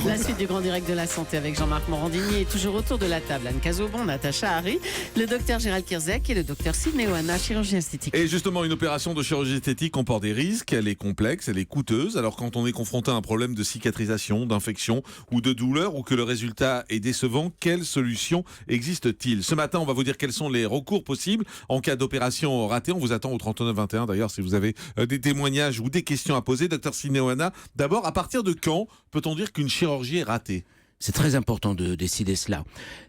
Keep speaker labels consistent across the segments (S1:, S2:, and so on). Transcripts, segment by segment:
S1: La suite du Grand Direct de la Santé avec Jean-Marc Morandini est toujours autour de la table. Anne Cazobon, Natacha Harry, le docteur Gérald Kierzek et le docteur Sidney Oana, chirurgien esthétique.
S2: Et justement, une opération de chirurgie esthétique comporte des risques, elle est complexe, elle est coûteuse. Alors quand on est confronté à un problème de cicatrisation, d'infection ou de douleur, ou que le résultat est décevant, quelle solution existe-t-il? Ce matin, on va vous dire quels sont les recours possibles en cas d'opération ratée. On vous attend au 3921 d'ailleurs si vous avez des témoignages ou des questions à poser. Docteur Sidney Oana, d'abord, à partir de quand peut-on dire qu'une chirurgie est ratée?
S3: C'est très important de décider cela.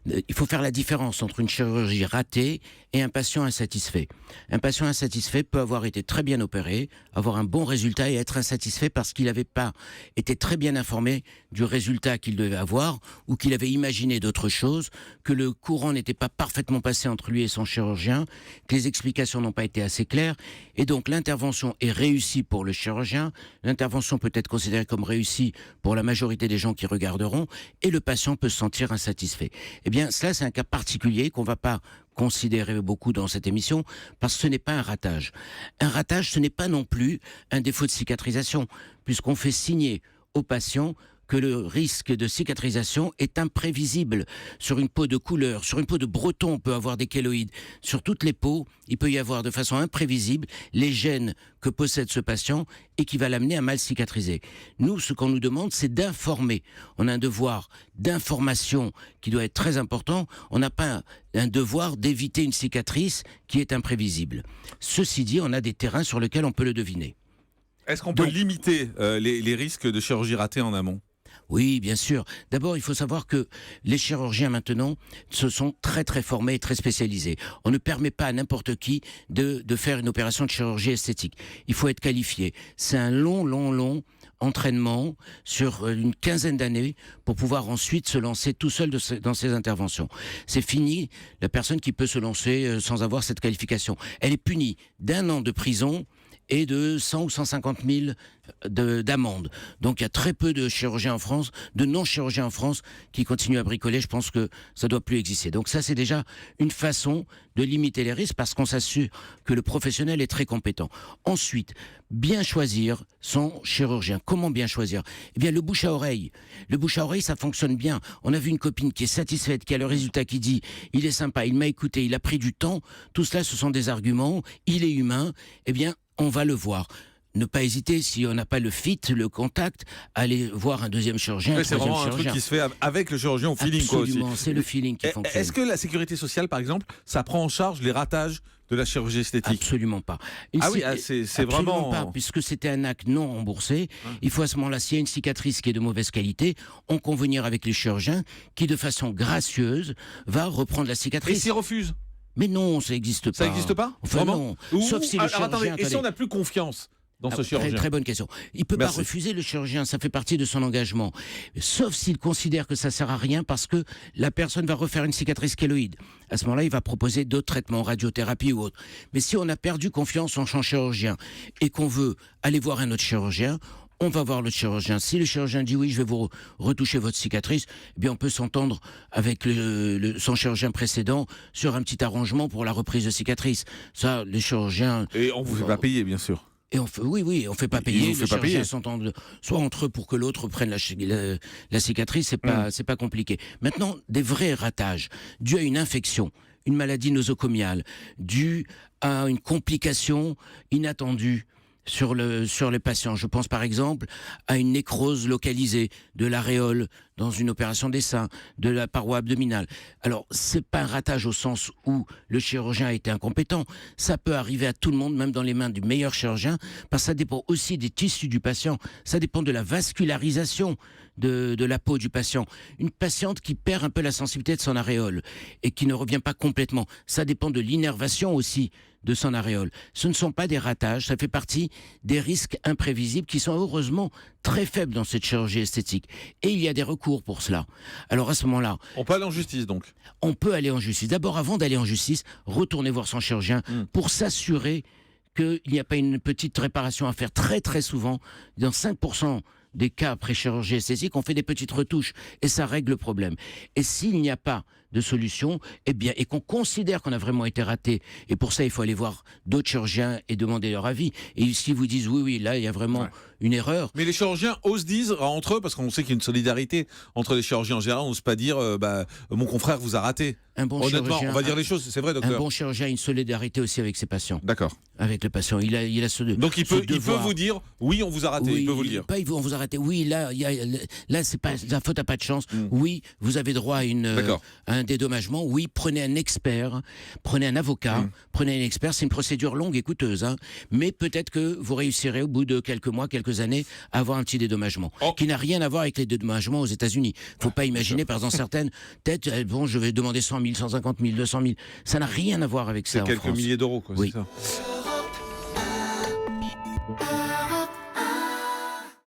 S3: Il faut faire la différence entre une chirurgie ratée et un patient insatisfait. Un patient insatisfait peut avoir été très bien opéré, avoir un bon résultat et être insatisfait parce qu'il n'avait pas été très bien informé du résultat qu'il devait avoir ou qu'il avait imaginé d'autres choses, que le courant n'était pas parfaitement passé entre lui et son chirurgien, que les explications n'ont pas été assez claires et donc l'intervention est réussie pour le chirurgien, l'intervention peut être considérée comme réussie pour la majorité des gens qui regarderont et le patient peut se sentir insatisfait. Eh bien, cela, c'est un cas particulier qu'on ne va pas considérer beaucoup dans cette émission, parce que ce n'est pas un ratage. Un ratage, ce n'est pas non plus un défaut de cicatrisation, puisqu'on fait signer au patient que le risque de cicatrisation est imprévisible. Sur une peau de couleur, sur une peau de breton, on peut avoir des kéloïdes. Sur toutes les peaux, il peut y avoir de façon imprévisible les gènes que possède ce patient et qui va l'amener à mal cicatriser. Nous, ce qu'on nous demande, c'est d'informer. On a un devoir d'information qui doit être très important. On n'a pas un devoir d'éviter une cicatrice qui est imprévisible. Ceci dit, on a des terrains sur lesquels on peut le deviner.
S2: Est-ce qu'on peut limiter les risques de chirurgie ratée en amont?
S3: Oui, bien sûr. D'abord, il faut savoir que les chirurgiens maintenant se sont très très formés et très spécialisés. On ne permet pas à n'importe qui de faire une opération de chirurgie esthétique. Il faut être qualifié. C'est un long entraînement sur une quinzaine d'années pour pouvoir ensuite se lancer tout seul dans ces interventions. C'est fini la personne qui peut se lancer sans avoir cette qualification. Elle est punie d'1 an de prison et de 100 ou 150 000 d'amende. Donc il y a très peu de chirurgiens en France, de non-chirurgiens en France qui continuent à bricoler. Je pense que ça ne doit plus exister. Donc ça, c'est déjà une façon de limiter les risques parce qu'on s'assure que le professionnel est très compétent. Ensuite, bien choisir son chirurgien. Comment bien choisir? Eh bien, le bouche à oreille. Le bouche à oreille, ça fonctionne bien. On a vu une copine qui est satisfaite, qui a le résultat, qui dit « il est sympa, il m'a écouté, il a pris du temps ». Tout cela, ce sont des arguments. Il est humain. Eh bien, on va le voir. Ne pas hésiter, si on n'a pas le fit, le contact, aller voir un deuxième chirurgien,
S2: C'est vraiment un truc qui se fait avec le chirurgien au feeling.
S3: Absolument, c'est le feeling qui fonctionne.
S2: Est-ce que la sécurité sociale, par exemple, ça prend en charge les ratages de la chirurgie esthétique?
S3: Absolument pas.
S2: C'est vraiment...
S3: pas, puisque c'était un acte non remboursé. Il faut à ce moment-là, s'il y a une cicatrice qui est de mauvaise qualité, on convenir avec les chirurgiens qui, de façon gracieuse, va reprendre la cicatrice.
S2: Et s'ils refusent?
S3: Mais non, ça n'existe pas.
S2: Ça n'existe pas?
S3: Enfin non. Sauf si le chirurgien...
S2: Attendez, et si on n'a plus confiance dans ce chirurgien?
S3: Très bonne question. Il ne peut pas refuser le chirurgien, ça fait partie de son engagement. Sauf s'il considère que ça ne sert à rien parce que la personne va refaire une cicatrice kéloïde. À ce moment-là, il va proposer d'autres traitements, radiothérapie ou autre. Mais si on a perdu confiance en son chirurgien et qu'on veut aller voir un autre chirurgien, on va voir le chirurgien. Si le chirurgien dit oui, je vais vous retoucher votre cicatrice, eh bien on peut s'entendre avec son chirurgien précédent sur un petit arrangement pour la reprise de cicatrice. Ça, les chirurgiens...
S2: Et on ne vous fait pas payer, bien sûr.
S3: Et on fait pas payer. Les chirurgiens s'entendent soit entre eux pour que l'autre prenne la cicatrice, c'est pas compliqué. Maintenant, des vrais ratages dus à une infection, une maladie nosocomiale, due à une complication inattendue sur les patients. Je pense par exemple à une nécrose localisée de l'aréole dans une opération des seins, de la paroi abdominale. Alors, c'est pas un ratage au sens où le chirurgien a été incompétent. Ça peut arriver à tout le monde, même dans les mains du meilleur chirurgien, parce que ça dépend aussi des tissus du patient. Ça dépend de la vascularisation de la peau du patient. Une patiente qui perd un peu la sensibilité de son aréole et qui ne revient pas complètement. Ça dépend de l'innervation aussi de son aréole. Ce ne sont pas des ratages, ça fait partie des risques imprévisibles qui sont heureusement très faibles dans cette chirurgie esthétique. Et il y a des recours pour cela. Alors à ce moment-là...
S2: On peut aller en justice donc? On
S3: peut aller en justice. D'abord, avant d'aller en justice, retourner voir son chirurgien pour s'assurer qu'il n'y a pas une petite réparation à faire. Très très souvent, dans 5% des cas après chirurgie esthétique, on fait des petites retouches et ça règle le problème. Et s'il n'y a pas de solution, et qu'on considère qu'on a vraiment été raté, et pour ça il faut aller voir d'autres chirurgiens et demander leur avis. Et s'ils vous disent oui, là il y a vraiment une erreur.
S2: Mais les chirurgiens osent dire entre eux, parce qu'on sait qu'il y a une solidarité entre les chirurgiens en général, on n'ose pas dire mon confrère vous a raté. Honnêtement,
S3: chirurgien,
S2: on va dire les choses, c'est vrai, docteur.
S3: Un bon chirurgien a une solidarité aussi avec ses patients.
S2: D'accord.
S3: Avec le patient, il a
S2: donc il peut vous dire oui, on vous a raté, il peut vous le dire.
S3: Pas on vous a raté. Oui, là c'est pas la faute à pas de chance. Oui, vous avez droit à un dédommagement. Oui, prenez un expert, prenez un avocat, prenez un expert. C'est une procédure longue et coûteuse, hein, mais peut-être que vous réussirez au bout de quelques mois, quelques années, à avoir un petit dédommagement qui n'a rien à voir avec les dédommagements aux États-Unis. Faut pas imaginer, par exemple, certaines têtes, je vais demander 100 000, 150 000, 200 000. Ça n'a rien à voir avec ça.
S2: C'est quelques milliers d'euros, quoi.
S3: Oui.
S2: C'est ça.